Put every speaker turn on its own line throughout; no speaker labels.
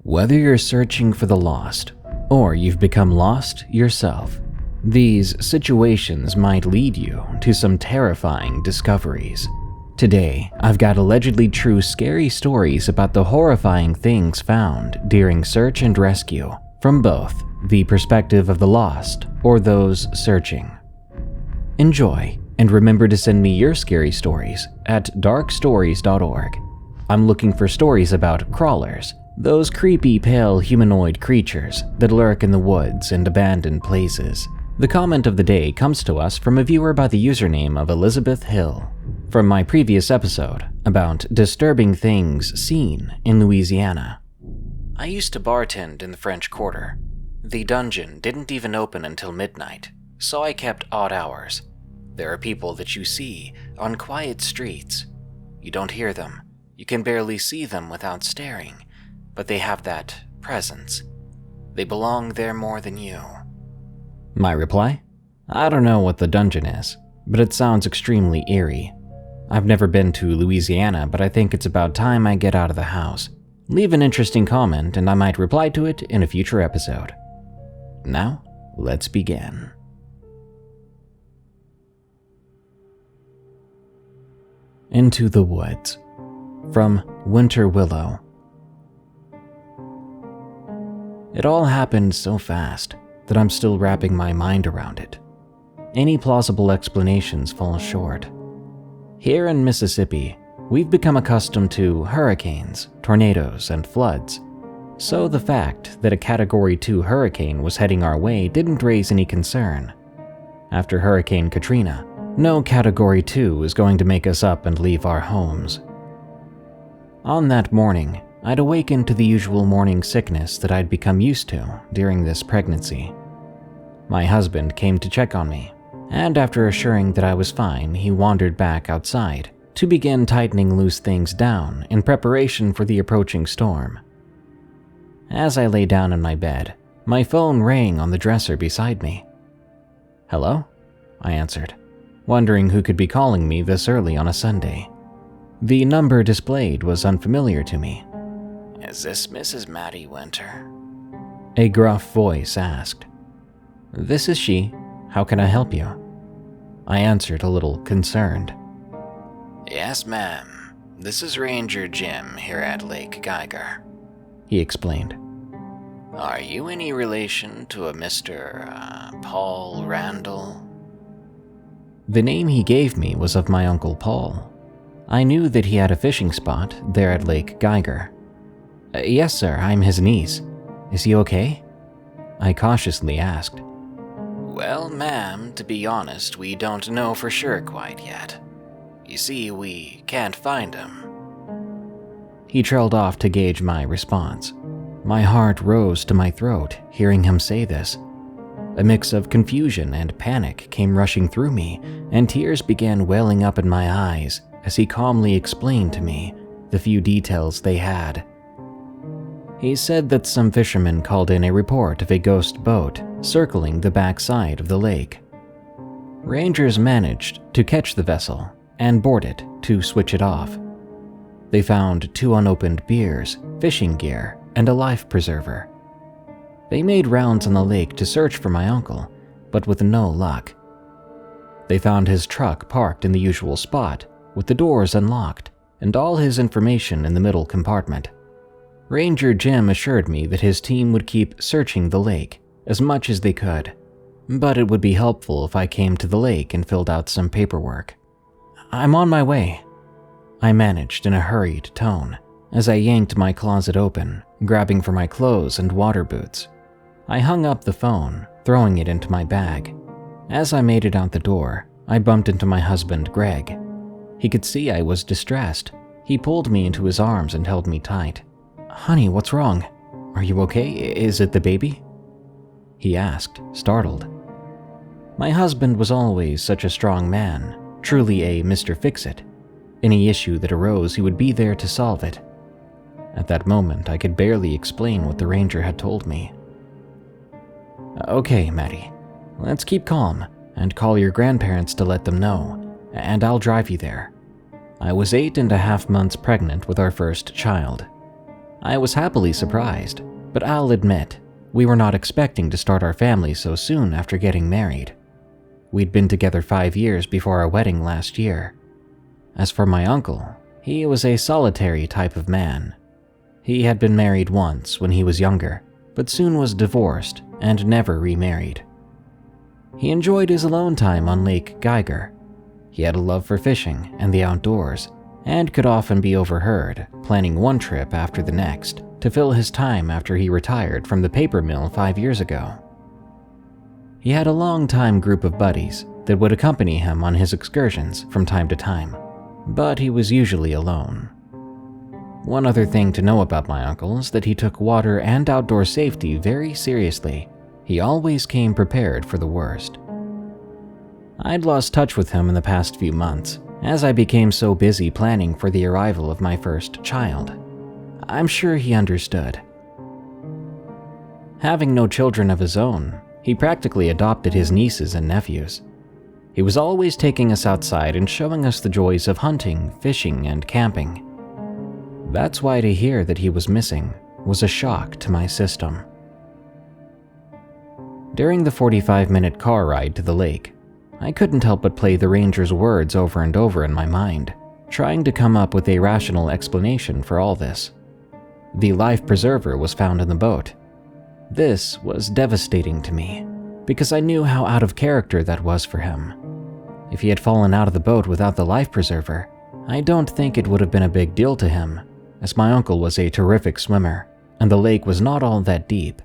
Whether you're searching for the lost, or you've become lost yourself, these situations might lead you to some terrifying discoveries. Today, I've got allegedly true scary stories about the horrifying things found during search and rescue, from both the perspective of the lost or those searching. Enjoy, and remember to send me your scary stories at darkstories.org. I'm looking for stories about crawlers, those creepy pale humanoid creatures that lurk in the woods and abandoned places. The comment of the day comes to us from a viewer by the username of Elizabeth Hill. From my previous episode about disturbing things seen in Louisiana. I used to bartend in the French Quarter. The dungeon didn't even open until midnight, so I kept odd hours. There are people that you see on quiet streets. You don't hear them. You can barely see them without staring, but they have that presence. They belong there more than you. My reply? I don't know what the dungeon is, but it sounds extremely eerie. I've never been to Louisiana, but I think it's about time I get out of the house. Leave an interesting comment and I might reply to it in a future episode. Now, let's begin. Into the Woods, from WinterWillow. It all happened so fast that I'm still wrapping my mind around it. Any plausible explanations fall short. Here in Mississippi, we've become accustomed to hurricanes, tornadoes, and floods, so the fact that a Category 2 hurricane was heading our way didn't raise any concern. After Hurricane Katrina, no Category 2 is going to make us up and leave our homes. On that morning, I'd awakened to the usual morning sickness that I'd become used to during this pregnancy. My husband came to check on me, and after assuring that I was fine, he wandered back outside to begin tightening loose things down in preparation for the approaching storm. As I lay down in my bed, my phone rang on the dresser beside me. "Hello?" I answered, wondering who could be calling me this early on a Sunday. The number displayed was unfamiliar to me. "Is this Mrs. Maddie Winter?" a gruff voice asked. "This is she. How can I help you?" I answered, a little concerned. "Yes, ma'am. This is Ranger Jim here at Lake Geiger," he explained. "Are you any relation to a Mr. Paul Randall?" The name he gave me was of my Uncle Paul. I knew that he had a fishing spot there at Lake Geiger. "Yes, sir, I'm his niece. Is he okay?" I cautiously asked. "Well, ma'am, to be honest, we don't know for sure quite yet. You see, we can't find him." He trailed off to gauge my response. My heart rose to my throat hearing him say this. A mix of confusion and panic came rushing through me, and tears began welling up in my eyes as he calmly explained to me the few details they had. He said that some fishermen called in a report of a ghost boat circling the backside of the lake. Rangers managed to catch the vessel and board it to switch it off. They found 2 unopened beers, fishing gear, and a life preserver. They made rounds on the lake to search for my uncle, but with no luck. They found his truck parked in the usual spot, with the doors unlocked, and all his information in the middle compartment. Ranger Jim assured me that his team would keep searching the lake as much as they could, but it would be helpful if I came to the lake and filled out some paperwork. "I'm on my way," I managed in a hurried tone as I yanked my closet open, grabbing for my clothes and water boots. I hung up the phone, throwing it into my bag. As I made it out the door, I bumped into my husband, Greg. He could see I was distressed. He pulled me into his arms and held me tight. "Honey, what's wrong? Are you okay? Is it the baby?" he asked, startled. My husband was always such a strong man, truly a Mr. Fix-It. Any issue that arose, he would be there to solve it. At that moment, I could barely explain what the ranger had told me. "Okay, Maddie, let's keep calm and call your grandparents to let them know, and I'll drive you there. I was 8.5 months pregnant with our first child. I was happily surprised, but I'll admit, we were not expecting to start our family so soon after getting married. We'd been together 5 years before our wedding last year. As for my uncle, he was a solitary type of man. He had been married once when he was younger, but soon was divorced and never remarried. He enjoyed his alone time on Lake Geiger. He had a love for fishing and the outdoors, and could often be overheard planning one trip after the next to fill his time after he retired from the paper mill 5 years ago. He had a long-time group of buddies that would accompany him on his excursions from time to time, but he was usually alone. One other thing to know about my uncle is that he took water and outdoor safety very seriously. He always came prepared for the worst. I'd lost touch with him in the past few months, as I became so busy planning for the arrival of my first child. I'm sure he understood. Having no children of his own, he practically adopted his nieces and nephews. He was always taking us outside and showing us the joys of hunting, fishing, and camping. That's why to hear that he was missing was a shock to my system. During the 45-minute car ride to the lake, I couldn't help but play the ranger's words over and over in my mind, trying to come up with a rational explanation for all this. The life preserver was found in the boat. This was devastating to me, because I knew how out of character that was for him. If he had fallen out of the boat without the life preserver, I don't think it would have been a big deal to him, as my uncle was a terrific swimmer, and the lake was not all that deep.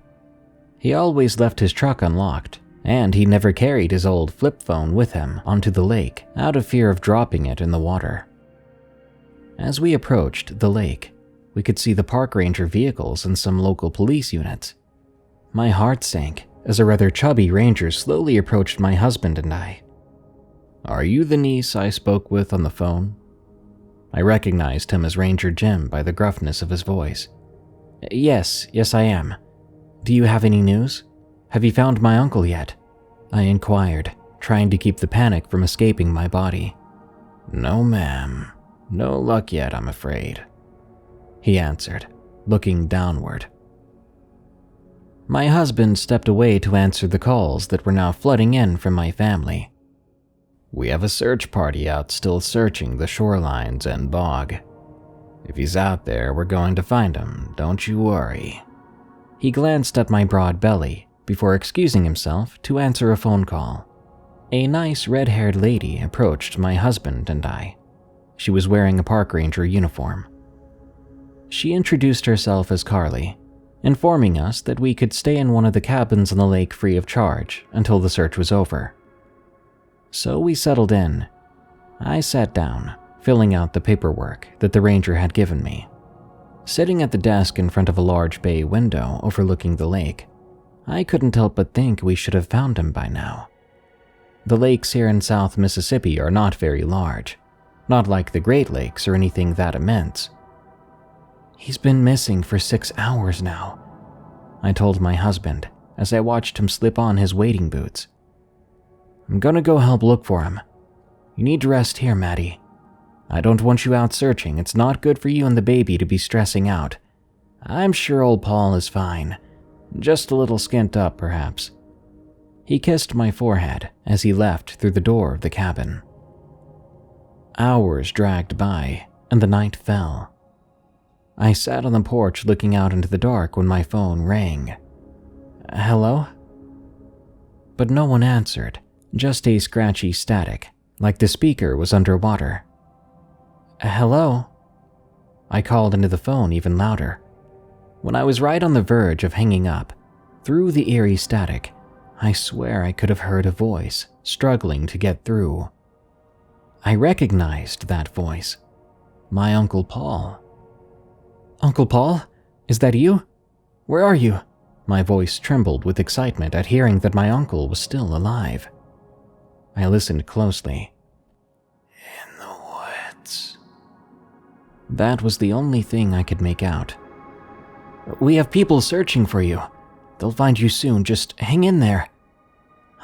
He always left his truck unlocked, and he never carried his old flip phone with him onto the lake out of fear of dropping it in the water. As we approached the lake, we could see the park ranger vehicles and some local police units. My heart sank as a rather chubby ranger slowly approached my husband and I. "Are you the niece I spoke with on the phone?" I recognized him as Ranger Jim by the gruffness of his voice. Yes, I am. Do you have any news? Have you found my uncle yet?" I inquired, trying to keep the panic from escaping my body. "No, ma'am. No luck yet, I'm afraid," he answered, looking downward. My husband stepped away to answer the calls that were now flooding in from my family. "We have a search party out still searching the shorelines and bog. If he's out there, we're going to find him, don't you worry." He glanced at my broad belly before excusing himself to answer a phone call. A nice red-haired lady approached my husband and I. She was wearing a park ranger uniform. She introduced herself as Carly, informing us that we could stay in one of the cabins on the lake free of charge until the search was over. So we settled in. I sat down, filling out the paperwork that the ranger had given me. Sitting at the desk in front of a large bay window overlooking the lake, I couldn't help but think we should have found him by now. The lakes here in South Mississippi are not very large, not like the Great Lakes or anything that immense. "He's been missing for 6 hours now," I told my husband as I watched him slip on his wading boots. "I'm gonna go help look for him. You need to rest here, Maddie. I don't want you out searching. It's not good for you and the baby to be stressing out. I'm sure old Paul is fine. Just a little skint up, perhaps." He kissed my forehead as he left through the door of the cabin. Hours dragged by, and the night fell. I sat on the porch looking out into the dark when my phone rang. "Hello?" But no one answered, just a scratchy static, like the speaker was underwater. "Hello?" I called into the phone even louder. When I was right on the verge of hanging up, through the eerie static, I swear I could have heard a voice struggling to get through. I recognized that voice. My Uncle Paul. "Uncle Paul? Is that you? Where are you?" My voice trembled with excitement at hearing that my uncle was still alive. I listened closely. "In the woods." That was the only thing I could make out. "We have people searching for you. They'll find you soon, just hang in there,"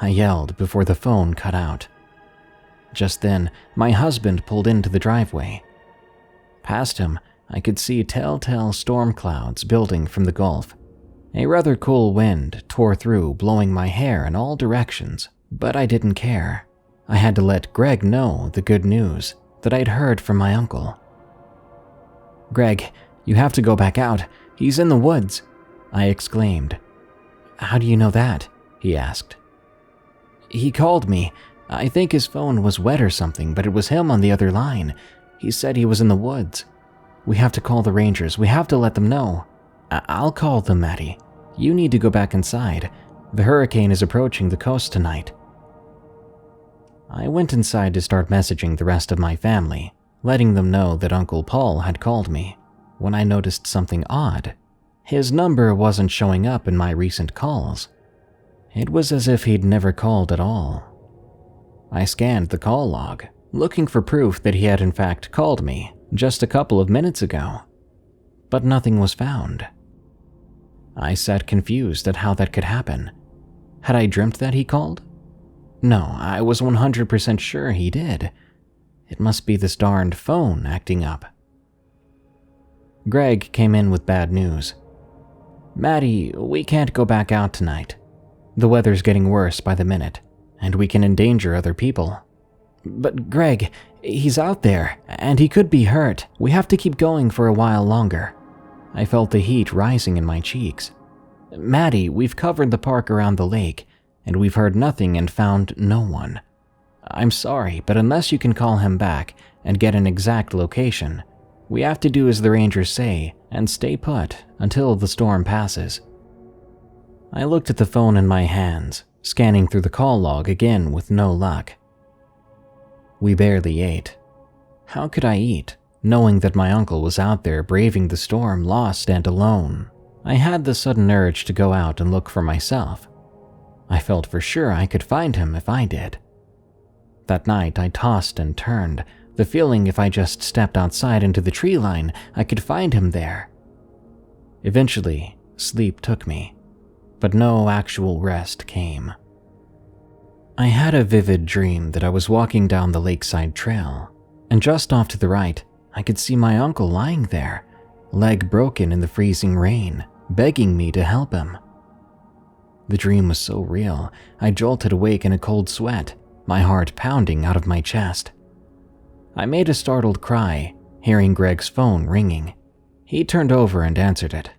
I yelled before the phone cut out. Just then, my husband pulled into the driveway. Past him, I could see telltale storm clouds building from the Gulf. A rather cool wind tore through, blowing my hair in all directions, but I didn't care. I had to let Greg know the good news that I'd heard from my uncle. "Greg, you have to go back out. He's in the woods," I exclaimed. "How do you know that?" he asked. "He called me. I think his phone was wet or something, but it was him on the other line. He said he was in the woods. We have to call the rangers. We have to let them know." "I'll call them, Maddie. You need to go back inside. The hurricane is approaching the coast tonight." I went inside to start messaging the rest of my family, letting them know that Uncle Paul had called me, when I noticed something odd. His number wasn't showing up in my recent calls. It was as if he'd never called at all. I scanned the call log, looking for proof that he had in fact called me just a couple of minutes ago, but nothing was found. I sat confused at how that could happen. Had I dreamt that he called? No, I was 100% sure he did. It must be this darned phone acting up. Greg came in with bad news. "Maddie, we can't go back out tonight. The weather's getting worse by the minute, and we can endanger other people." "But Greg, he's out there, and he could be hurt. We have to keep going for a while longer." I felt the heat rising in my cheeks. "Maddie, we've covered the park around the lake, and we've heard nothing and found no one. I'm sorry, but unless you can call him back and get an exact location, we have to do as the rangers say and stay put until the storm passes." I looked at the phone in my hands, scanning through the call log again with no luck. We barely ate. How could I eat, knowing that my uncle was out there braving the storm, lost and alone? I had the sudden urge to go out and look for myself. I felt for sure I could find him if I did. That night I tossed and turned, the feeling if I just stepped outside into the tree line, I could find him there. Eventually, sleep took me, but no actual rest came. I had a vivid dream that I was walking down the lakeside trail, and just off to the right, I could see my uncle lying there, leg broken in the freezing rain, begging me to help him. The dream was so real, I jolted awake in a cold sweat, my heart pounding out of my chest. I made a startled cry, hearing Greg's phone ringing. He turned over and answered it.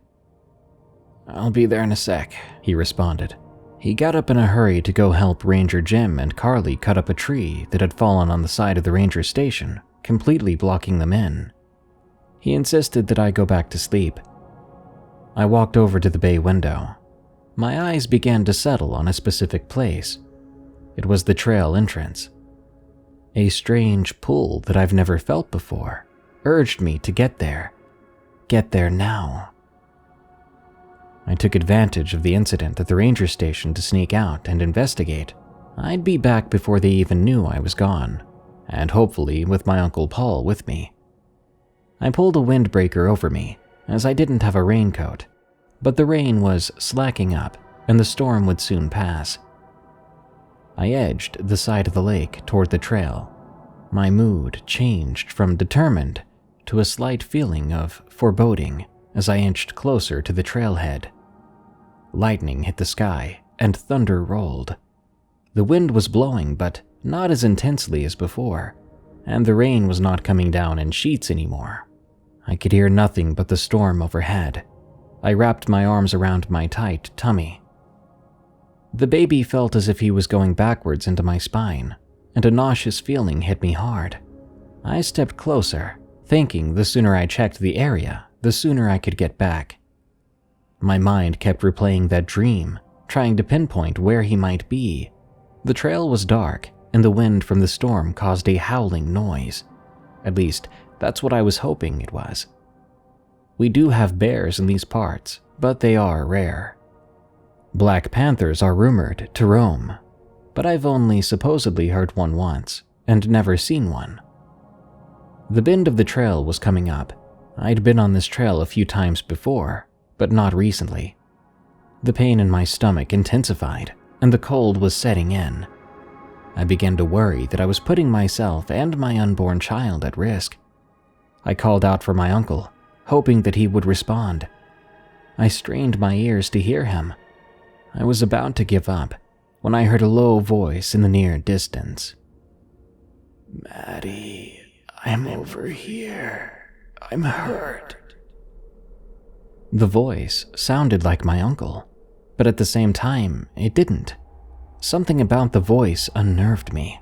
"I'll be there in a sec," he responded. He got up in a hurry to go help Ranger Jim and Carly cut up a tree that had fallen on the side of the ranger station, completely blocking them in. He insisted that I go back to sleep. I walked over to the bay window. My eyes began to settle on a specific place. It was the trail entrance. A strange pull that I've never felt before urged me to get there. Get there now. I took advantage of the incident at the ranger station to sneak out and investigate. I'd be back before they even knew I was gone, and hopefully with my Uncle Paul with me. I pulled a windbreaker over me, as I didn't have a raincoat, but the rain was slacking up and the storm would soon pass. I edged the side of the lake toward the trail. My mood changed from determined to a slight feeling of foreboding as I inched closer to the trailhead. Lightning hit the sky and thunder rolled. The wind was blowing, but not as intensely as before, and the rain was not coming down in sheets anymore. I could hear nothing but the storm overhead. I wrapped my arms around my tight tummy. The baby felt as if he was going backwards into my spine, and a nauseous feeling hit me hard. I stepped closer, thinking the sooner I checked the area, the sooner I could get back. My mind kept replaying that dream, trying to pinpoint where he might be. The trail was dark, and the wind from the storm caused a howling noise. At least, that's what I was hoping it was. We do have bears in these parts, but they are rare. Black panthers are rumored to roam, but I've only supposedly heard one once, and never seen one. The bend of the trail was coming up. I'd been on this trail a few times before, but not recently. The pain in my stomach intensified, and the cold was setting in. I began to worry that I was putting myself and my unborn child at risk. I called out for my uncle, hoping that he would respond. I strained my ears to hear him. I was about to give up when I heard a low voice in the near distance.
"Maddie, I'm over here. I'm hurt."
The voice sounded like my uncle, but at the same time, it didn't. Something about the voice unnerved me.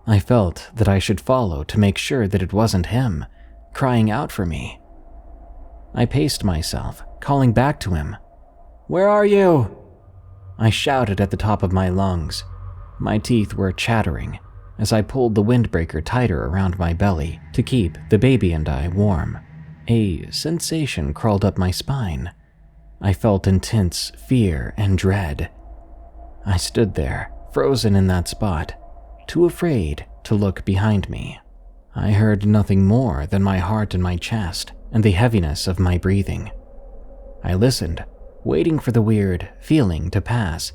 I felt that I should follow to make sure that it wasn't him, crying out for me. I paced myself, calling back to him. "Where are you?" I shouted at the top of my lungs. My teeth were chattering as I pulled the windbreaker tighter around my belly to keep the baby and I warm. A sensation crawled up my spine. I felt intense fear and dread. I stood there, frozen in that spot, too afraid to look behind me. I heard nothing more than my heart in my chest and the heaviness of my breathing. I listened, waiting for the weird feeling to pass.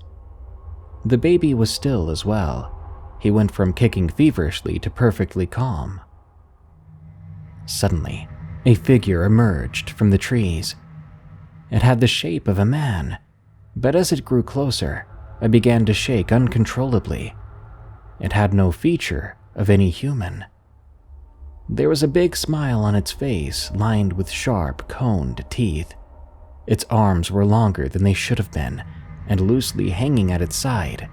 The baby was still as well. He went from kicking feverishly to perfectly calm. Suddenly, a figure emerged from the trees. It had the shape of a man, but as it grew closer, I began to shake uncontrollably. It had no feature of any human. There was a big smile on its face, lined with sharp, coned teeth. Its arms were longer than they should have been, and loosely hanging at its side.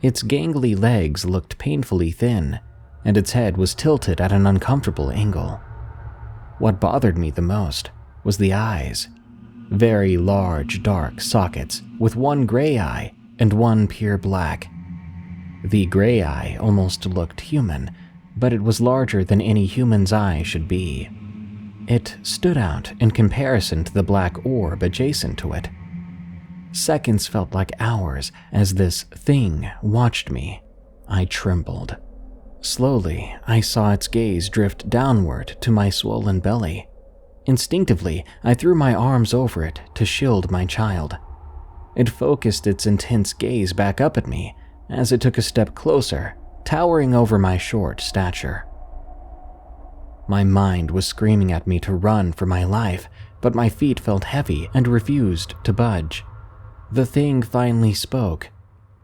Its gangly legs looked painfully thin, and its head was tilted at an uncomfortable angle. What bothered me the most was the eyes. Very large, dark sockets with one gray eye and one pure black. The gray eye almost looked human, but it was larger than any human's eye should be. It stood out in comparison to the black orb adjacent to it. Seconds felt like hours as this thing watched me. I trembled. Slowly, I saw its gaze drift downward to my swollen belly. Instinctively, I threw my arms over it to shield my child. It focused its intense gaze back up at me as it took a step closer, towering over my short stature. My mind was screaming at me to run for my life, but my feet felt heavy and refused to budge. The thing finally spoke,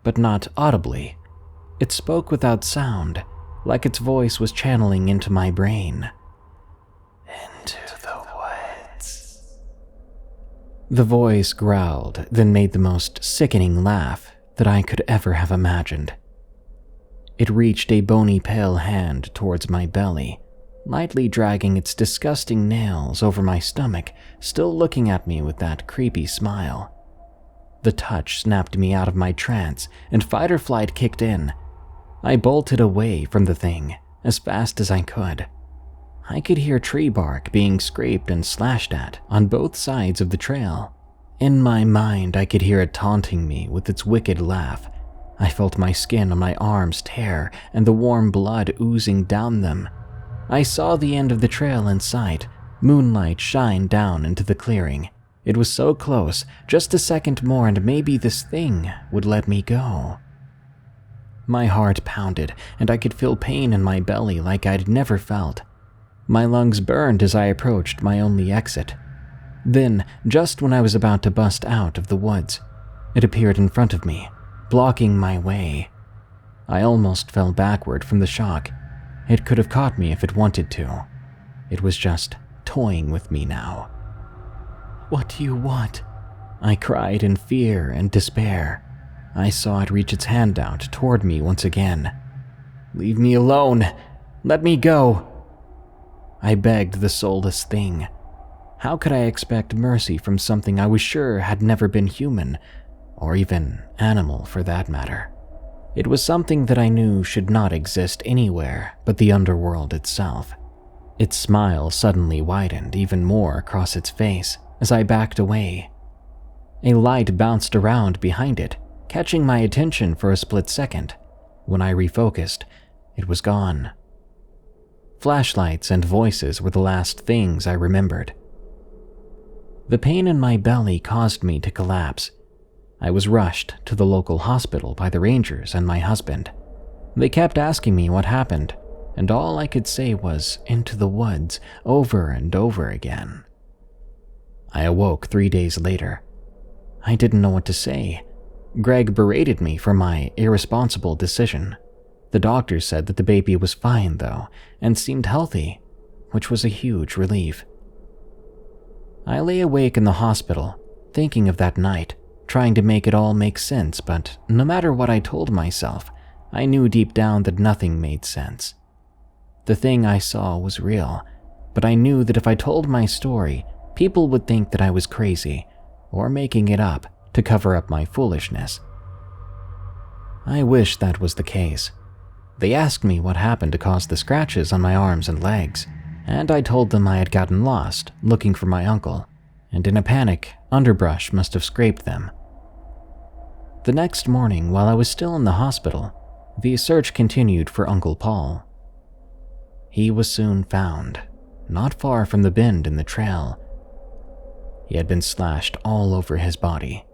but not audibly. It spoke without sound, like its voice was channeling into my brain.
"Into the woods."
The voice growled, then made the most sickening laugh that I could ever have imagined. It reached a bony pale hand towards my belly, lightly dragging its disgusting nails over my stomach, still looking at me with that creepy smile. The touch snapped me out of my trance, and fight or flight kicked in. I bolted away from the thing as fast as I could. I could hear tree bark being scraped and slashed at on both sides of the trail. In my mind, I could hear it taunting me with its wicked laugh. I felt my skin on my arms tear and the warm blood oozing down them. I saw the end of the trail in sight, moonlight shine down into the clearing. It was so close, just a second more and maybe this thing would let me go. My heart pounded, and I could feel pain in my belly like I'd never felt. My lungs burned as I approached my only exit. Then, just when I was about to bust out of the woods, it appeared in front of me, blocking my way. I almost fell backward from the shock. It could have caught me if it wanted to. It was just toying with me now. "What do you want?" I cried in fear and despair. I saw it reach its hand out toward me once again. "Leave me alone! Let me go!" I begged the soulless thing. How could I expect mercy from something I was sure had never been human, or even animal for that matter? It was something that I knew should not exist anywhere but the underworld itself. Its smile suddenly widened even more across its face as I backed away. A light bounced around behind it, catching my attention for a split second. When I refocused, it was gone. Flashlights and voices were the last things I remembered. The pain in my belly caused me to collapse. I was rushed to the local hospital by the rangers and my husband. They kept asking me what happened. and all I could say was "into the woods" over and over again. I awoke 3 days later. I didn't know what to say. Greg berated me for my irresponsible decision. The doctor said that the baby was fine, though, and seemed healthy, which was a huge relief. I lay awake in the hospital, thinking of that night, trying to make it all make sense, but no matter what I told myself, I knew deep down that nothing made sense. The thing I saw was real, but I knew that if I told my story, people would think that I was crazy, or making it up to cover up my foolishness. I wish that was the case. They asked me what happened to cause the scratches on my arms and legs, and I told them I had gotten lost looking for my uncle, and in a panic, underbrush must have scraped them. The next morning, while I was still in the hospital, the search continued for Uncle Paul. He was soon found, not far from the bend in the trail. He had been slashed all over his body.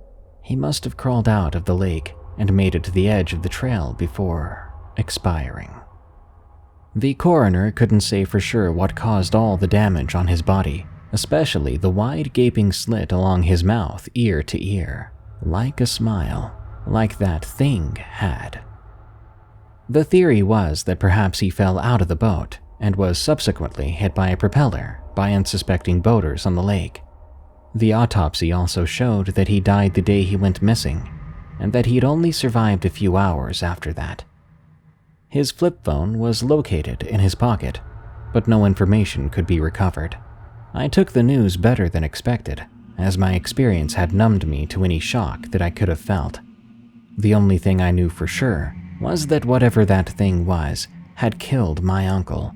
He must have crawled out of the lake and made it to the edge of the trail before expiring. The coroner couldn't say for sure what caused all the damage on his body, especially the wide gaping slit along his mouth, ear to ear, like a smile, like that thing had. The theory was that perhaps he fell out of the boat and was subsequently hit by a propeller by unsuspecting boaters on the lake. The autopsy also showed that he died the day he went missing, and that he had only survived a few hours after that. His flip phone was located in his pocket, but no information could be recovered. I took the news better than expected, as my experience had numbed me to any shock that I could have felt. The only thing I knew for sure was that whatever that thing was had killed my uncle,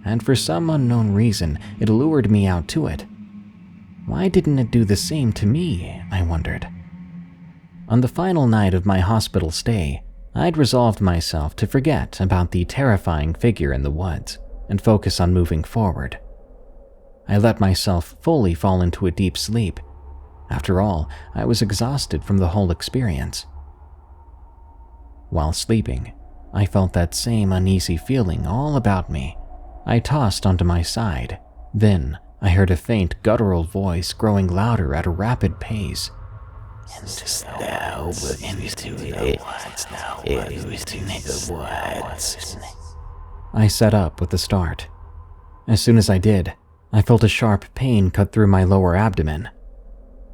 and for some unknown reason it lured me out to it. Why didn't it do the same to me, I wondered. On the final night of my hospital stay, I'd resolved myself to forget about the terrifying figure in the woods and focus on moving forward. I let myself fully fall into a deep sleep. After all, I was exhausted from the whole experience. While sleeping, I felt that same uneasy feeling all about me. I tossed onto my side. Then I heard a faint guttural voice growing louder at a rapid pace. I sat up with a start. As soon as I did, I felt a sharp pain cut through my lower abdomen.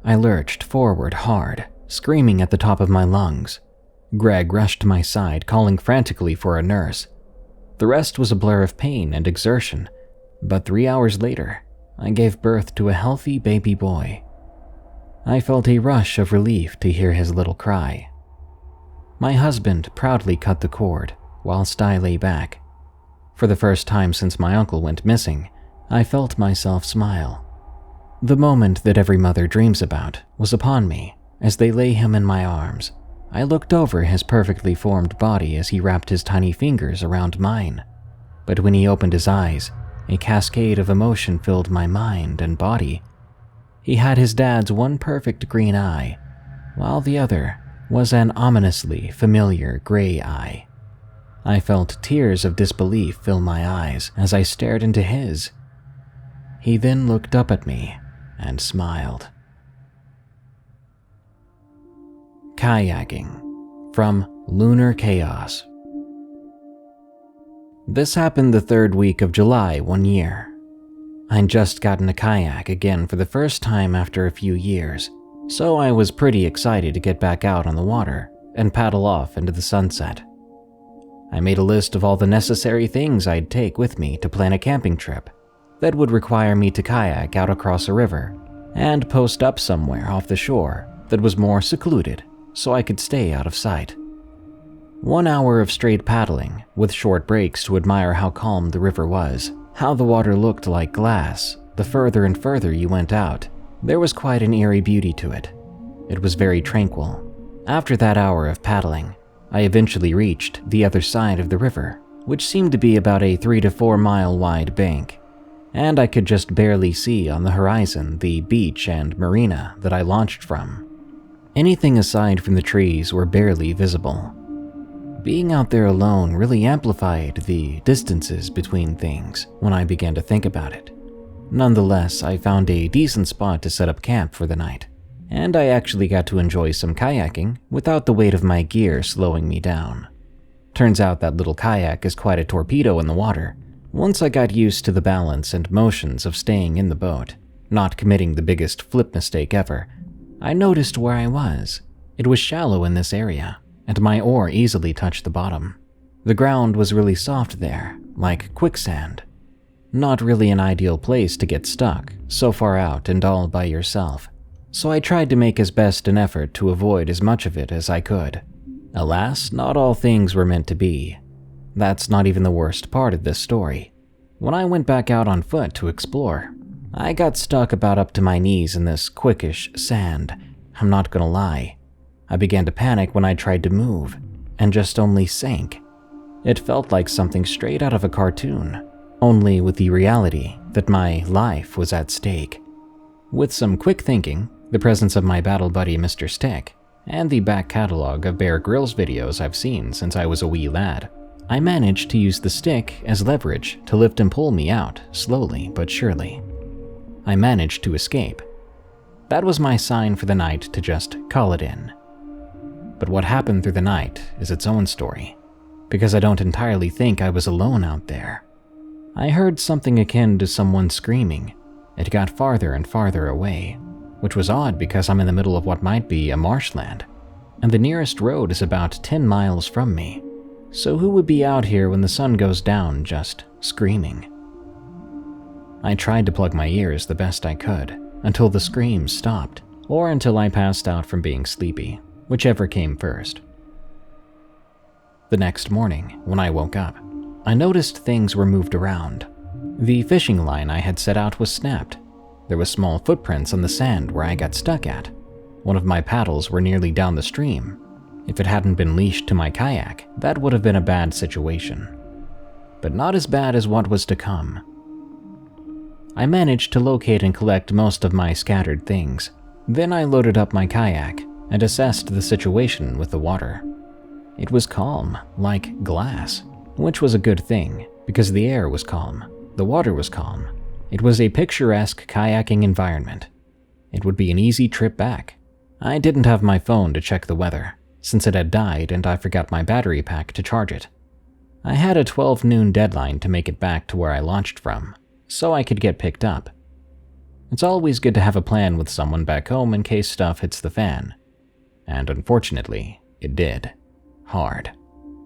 I lurched forward hard, screaming at the top of my lungs. Greg rushed to my side, calling frantically for a nurse. The rest was a blur of pain and exertion, but 3 hours later, I gave birth to a healthy baby boy. I felt a rush of relief to hear his little cry. My husband proudly cut the cord, whilst I lay back. For the first time since my uncle went missing, I felt myself smile. The moment that every mother dreams about was upon me as they lay him in my arms. I looked over his perfectly formed body as he wrapped his tiny fingers around mine. But when he opened his eyes, a cascade of emotion filled my mind and body. He had his dad's one perfect green eye, while the other was an ominously familiar gray eye. I felt tears of disbelief fill my eyes as I stared into his. He then looked up at me and smiled. Kayaking from LunarChaos. This happened the 3rd week of July one year. I'd just gotten a kayak again for the first time after a few years, so I was pretty excited to get back out on the water and paddle off into the sunset. I made a list of all the necessary things I'd take with me to plan a camping trip that would require me to kayak out across a river and post up somewhere off the shore that was more secluded so I could stay out of sight. 1 hour of straight paddling, with short breaks to admire how calm the river was, how the water looked like glass. The further and further you went out, there was quite an eerie beauty to it. It was very tranquil. After that hour of paddling, I eventually reached the other side of the river, which seemed to be about a 3 to 4 mile wide bank, and I could just barely see on the horizon the beach and marina that I launched from. Anything aside from the trees were barely visible. Being out there alone really amplified the distances between things when I began to think about it. Nonetheless, I found a decent spot to set up camp for the night, and I actually got to enjoy some kayaking without the weight of my gear slowing me down. Turns out that little kayak is quite a torpedo in the water. Once I got used to the balance and motions of staying in the boat, not committing the biggest flip mistake ever, I noticed where I was. It was shallow in this area, and my oar easily touched the bottom. The ground was really soft there, like quicksand. Not really an ideal place to get stuck, so far out and all by yourself, so I tried to make as best an effort to avoid as much of it as I could. Alas, not all things were meant to be. That's not even the worst part of this story. When I went back out on foot to explore, I got stuck about up to my knees in this quickish sand. I'm not gonna lie. I began to panic when I tried to move, and just only sank. It felt like something straight out of a cartoon, only with the reality that my life was at stake. With some quick thinking, the presence of my battle buddy Mr. Stick, and the back catalog of Bear Grylls videos I've seen since I was a wee lad, I managed to use the stick as leverage to lift and pull me out, slowly but surely. I managed to escape. That was my sign for the night to just call it in. But what happened through the night is its own story, because I don't entirely think I was alone out there. I heard something akin to someone screaming. It got farther and farther away, which was odd because I'm in the middle of what might be a marshland, and the nearest road is about 10 miles from me. So who would be out here when the sun goes down just screaming? I tried to plug my ears the best I could until the screams stopped, or until I passed out from being sleepy, whichever came first. The next morning, when I woke up, I noticed things were moved around. The fishing line I had set out was snapped. There were small footprints on the sand where I got stuck at. One of my paddles were nearly down the stream. If it hadn't been leashed to my kayak, that would have been a bad situation. But not as bad as what was to come. I managed to locate and collect most of my scattered things. Then I loaded up my kayak and assessed the situation with the water. It was calm, like glass, which was a good thing because the air was calm, the water was calm. It was a picturesque kayaking environment. It would be an easy trip back. I didn't have my phone to check the weather, since it had died and I forgot my battery pack to charge it. I had a 12 noon deadline to make it back to where I launched from, so I could get picked up. It's always good to have a plan with someone back home in case stuff hits the fan. And unfortunately, it did. Hard.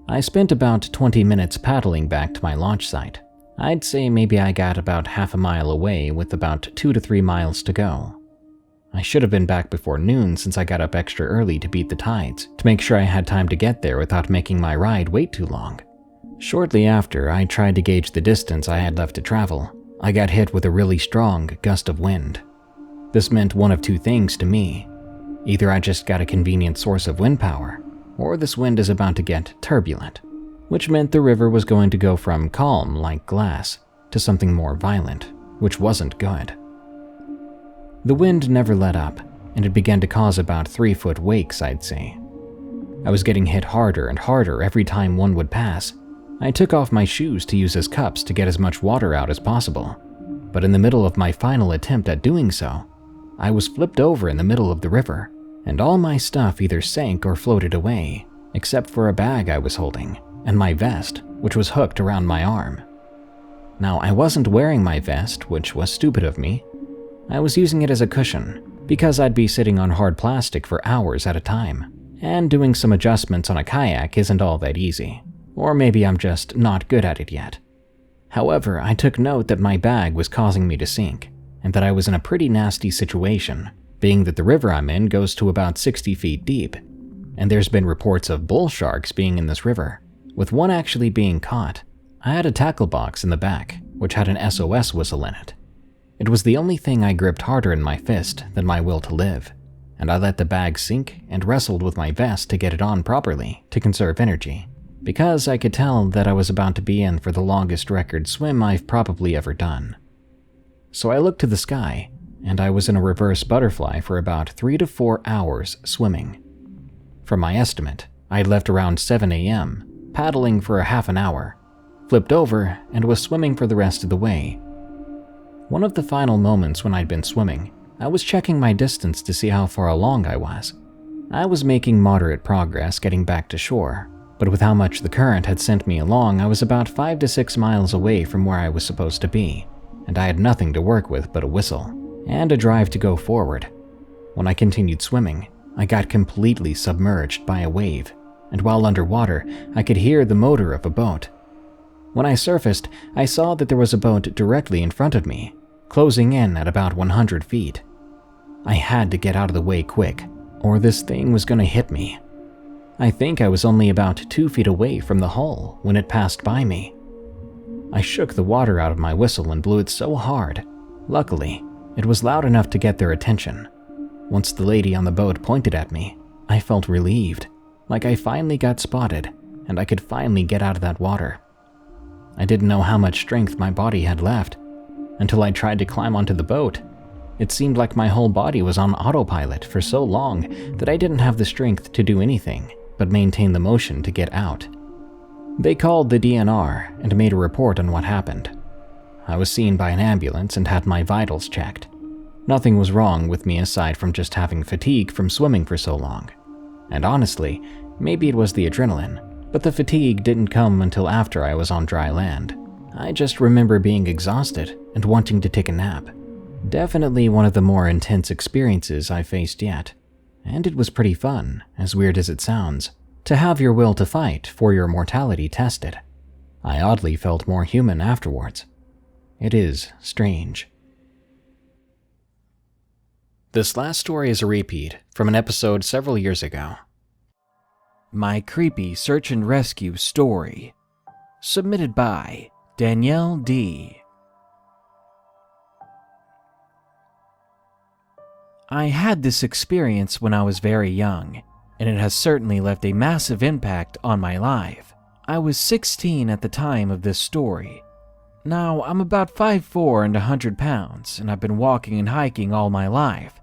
I spent about 20 minutes paddling back to my launch site. I'd say maybe I got about half a mile away with about 2 to 3 miles to go. I should have been back before noon since I got up extra early to beat the tides, to make sure I had time to get there without making my ride wait too long. Shortly after I tried to gauge the distance I had left to travel, I got hit with a really strong gust of wind. This meant one of two things to me. Either I just got a convenient source of wind power, or this wind is about to get turbulent, which meant the river was going to go from calm like glass to something more violent, which wasn't good. The wind never let up, and it began to cause about 3-foot wakes, I'd say. I was getting hit harder and harder every time one would pass. I took off my shoes to use as cups to get as much water out as possible, but in the middle of my final attempt at doing so, I was flipped over in the middle of the river, and all my stuff either sank or floated away, except for a bag I was holding, and my vest, which was hooked around my arm. Now, I wasn't wearing my vest, which was stupid of me. I was using it as a cushion, because I'd be sitting on hard plastic for hours at a time, and doing some adjustments on a kayak isn't all that easy. Or maybe I'm just not good at it yet. However, I took note that my bag was causing me to sink, and that I was in a pretty nasty situation, being that the river I'm in goes to about 60 feet deep, and there's been reports of bull sharks being in this river, with one actually being caught. I had a tackle box in the back, which had an SOS whistle in it. It was the only thing I gripped harder in my fist than my will to live, and I let the bag sink and wrestled with my vest to get it on properly to conserve energy, because I could tell that I was about to be in for the longest record swim I've probably ever done. So I looked to the sky, and I was in a reverse butterfly for about 3 to 4 hours swimming. From my estimate, I'd left around 7 a.m., paddling for a half an hour, flipped over, and was swimming for the rest of the way. One of the final moments when I'd been swimming, I was checking my distance to see how far along I was. I was making moderate progress getting back to shore, but with how much the current had sent me along, I was about 5 to 6 miles away from where I was supposed to be, and I had nothing to work with but a whistle and a drive to go forward. When I continued swimming, I got completely submerged by a wave, and while underwater, I could hear the motor of a boat. When I surfaced, I saw that there was a boat directly in front of me, closing in at about 100 feet. I had to get out of the way quick, or this thing was going to hit me. I think I was only about 2 feet away from the hull when it passed by me. I shook the water out of my whistle and blew it so hard. Luckily, it was loud enough to get their attention. Once the lady on the boat pointed at me, I felt relieved, like I finally got spotted and I could finally get out of that water. I didn't know how much strength my body had left until I tried to climb onto the boat. It seemed like my whole body was on autopilot for so long that I didn't have the strength to do anything but maintain the motion to get out. They called the DNR and made a report on what happened. I was seen by an ambulance and had my vitals checked. Nothing was wrong with me aside from just having fatigue from swimming for so long. And honestly, maybe it was the adrenaline, but the fatigue didn't come until after I was on dry land. I just remember being exhausted and wanting to take a nap. Definitely one of the more intense experiences I faced yet. And it was pretty fun, as weird as it sounds, to have your will to fight for your mortality tested. I oddly felt more human afterwards. It is strange. This last story is a repeat from an episode several years ago.
My creepy search and rescue story. Submitted by Danielle D. I had this experience when I was very young, and it has certainly left a massive impact on my life. I was 16 at the time of this story. Now, I'm about 5'4" and 100 pounds, and I've been walking and hiking all my life.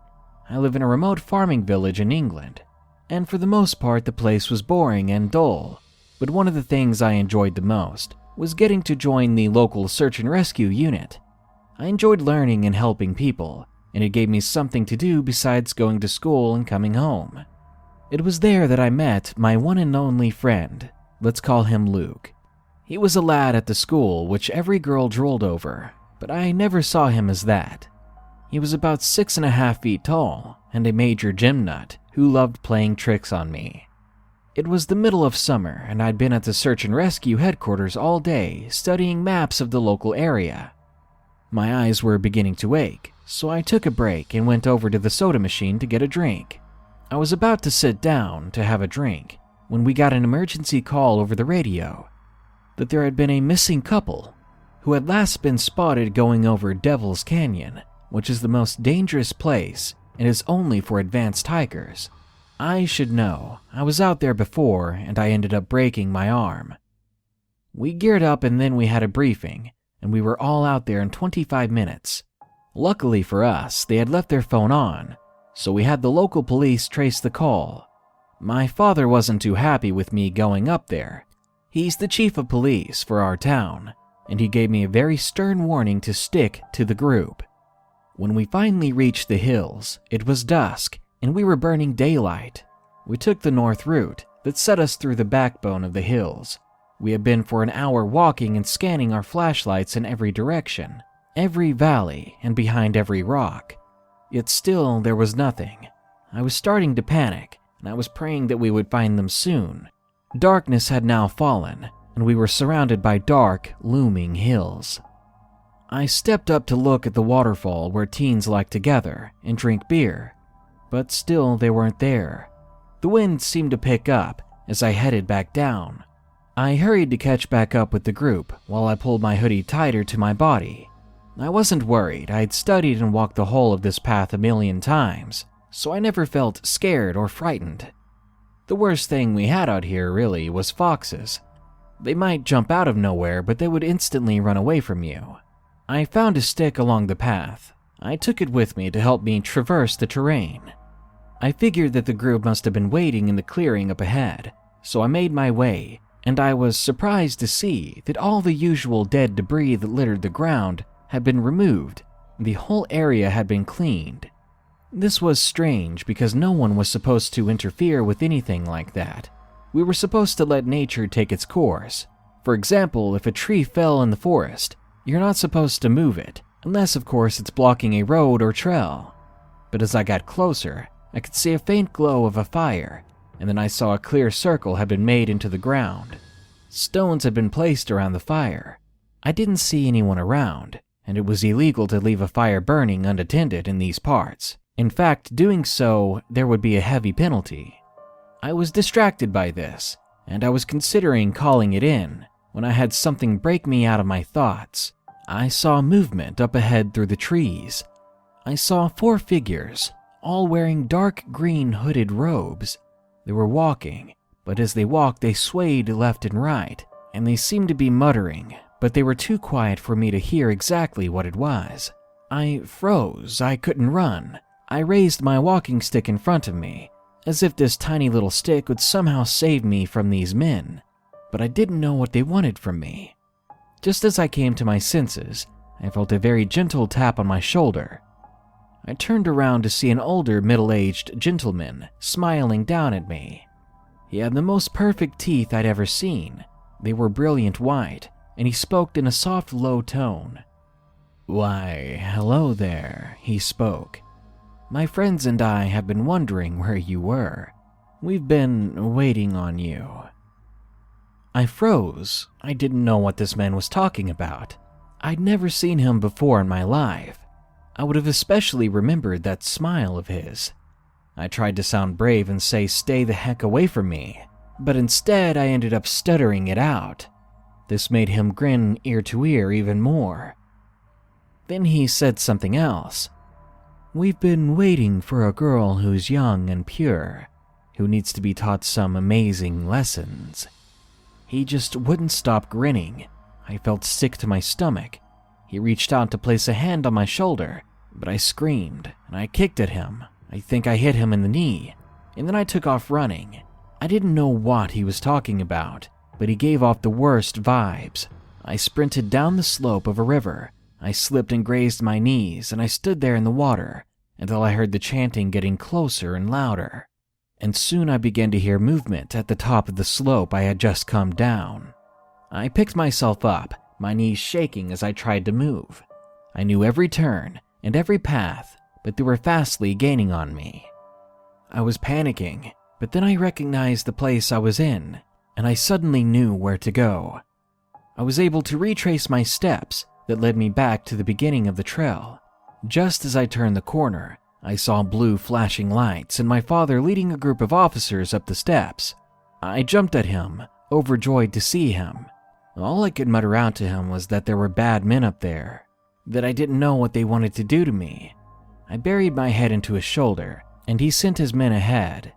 I live in a remote farming village in England, and for the most part the place was boring and dull, but one of the things I enjoyed the most was getting to join the local search and rescue unit. I enjoyed learning and helping people, and it gave me something to do besides going to school and coming home. It was there that I met my one and only friend. Let's call him Luke. He was a lad at the school which every girl drooled over, but I never saw him as that. He was about 6.5 feet tall and a major gym nut who loved playing tricks on me. It was the middle of summer and I'd been at the search and rescue headquarters all day studying maps of the local area. My eyes were beginning to ache, so I took a break and went over to the soda machine to get a drink. I was about to sit down to have a drink when we got an emergency call over the radio that there had been a missing couple who had last been spotted going over Devil's Canyon, which is the most dangerous place and is only for advanced hikers. I should know, I was out there before and I ended up breaking my arm. We geared up and then we had a briefing, and we were all out there in 25 minutes. Luckily for us, they had left their phone on, so we had the local police trace the call. My father wasn't too happy with me going up there. He's the chief of police for our town, and he gave me a very stern warning to stick to the group. When we finally reached the hills, it was dusk, and we were burning daylight. We took the north route that set us through the backbone of the hills. We had been for an hour walking and scanning our flashlights in every direction, every valley, and behind every rock. Yet still there was nothing. I was starting to panic, and I was praying that we would find them soon. Darkness had now fallen, and we were surrounded by dark, looming hills. I stepped up to look at the waterfall where teens like to gather and drink beer, but still they weren't there. The wind seemed to pick up as I headed back down. I hurried to catch back up with the group while I pulled my hoodie tighter to my body. I wasn't worried. I'd studied and walked the whole of this path a million times, so I never felt scared or frightened. The worst thing we had out here, really, was foxes. They might jump out of nowhere, but they would instantly run away from you. I found a stick along the path. I took it with me to help me traverse the terrain. I figured that the group must have been waiting in the clearing up ahead, so I made my way, and I was surprised to see that all the usual dead debris that littered the ground had been removed. The whole area had been cleaned. This was strange because no one was supposed to interfere with anything like that. We were supposed to let nature take its course. For example, if a tree fell in the forest, you're not supposed to move it, unless of course it's blocking a road or trail. But as I got closer, I could see a faint glow of a fire, and then I saw a clear circle had been made into the ground. Stones had been placed around the fire. I didn't see anyone around, and it was illegal to leave a fire burning unattended in these parts. In fact, doing so, there would be a heavy penalty. I was distracted by this, and I was considering calling it in, when I had something break me out of my thoughts. I saw movement up ahead through the trees. I saw 4 figures, all wearing dark green hooded robes. They were walking, but as they walked they swayed left and right, and they seemed to be muttering, but they were too quiet for me to hear exactly what it was. I froze. I couldn't run. I raised my walking stick in front of me, as if this tiny little stick would somehow save me from these men, but I didn't know what they wanted from me. Just as I came to my senses, I felt a very gentle tap on my shoulder. I turned around to see an older, middle-aged gentleman smiling down at me. He had the most perfect teeth I'd ever seen. They were brilliant white, and he spoke in a soft, low tone. "Why, hello there," he spoke. "My friends and I have been wondering where you were. We've been waiting on you." I froze. I didn't know what this man was talking about. I'd never seen him before in my life. I would have especially remembered that smile of his. I tried to sound brave and say, "Stay the heck away from me," but instead I ended up stuttering it out. This made him grin ear to ear even more. Then he said something else. "We've been waiting for a girl who's young and pure, who needs to be taught some amazing lessons." He just wouldn't stop grinning. I felt sick to my stomach. He reached out to place a hand on my shoulder, but I screamed and I kicked at him. I think I hit him in the knee, and then I took off running. I didn't know what he was talking about, but he gave off the worst vibes. I sprinted down the slope of a river. I slipped and grazed my knees, and I stood there in the water until I heard the chanting getting closer and louder. And soon I began to hear movement at the top of the slope I had just come down. I picked myself up, my knees shaking as I tried to move. I knew every turn and every path, but they were fastly gaining on me. I was panicking, but then I recognized the place I was in, and I suddenly knew where to go. I was able to retrace my steps that led me back to the beginning of the trail. Just as I turned the corner, I saw blue flashing lights and my father leading a group of officers up the steps. I jumped at him, overjoyed to see him. All I could mutter out to him was that there were bad men up there, that I didn't know what they wanted to do to me. I buried my head into his shoulder, and he sent his men ahead.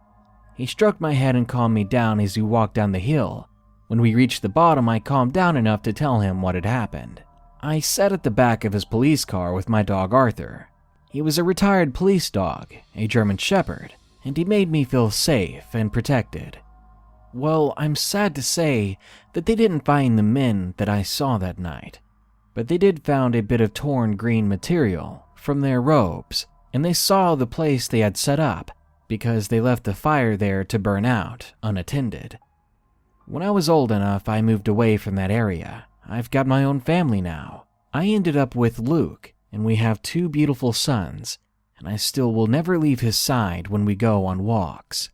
He stroked my head and calmed me down as we walked down the hill. When we reached the bottom, I calmed down enough to tell him what had happened. I sat at the back of his police car with my dog Arthur. He was a retired police dog, a German Shepherd, and he made me feel safe and protected. Well, I'm sad to say that they didn't find the men that I saw that night, but they did find a bit of torn green material from their robes, and they saw the place they had set up because they left the fire there to burn out unattended. When I was old enough, I moved away from that area. I've got my own family now. I ended up with Luke, and we have 2 beautiful sons, and I still will never leave his side when we go on walks.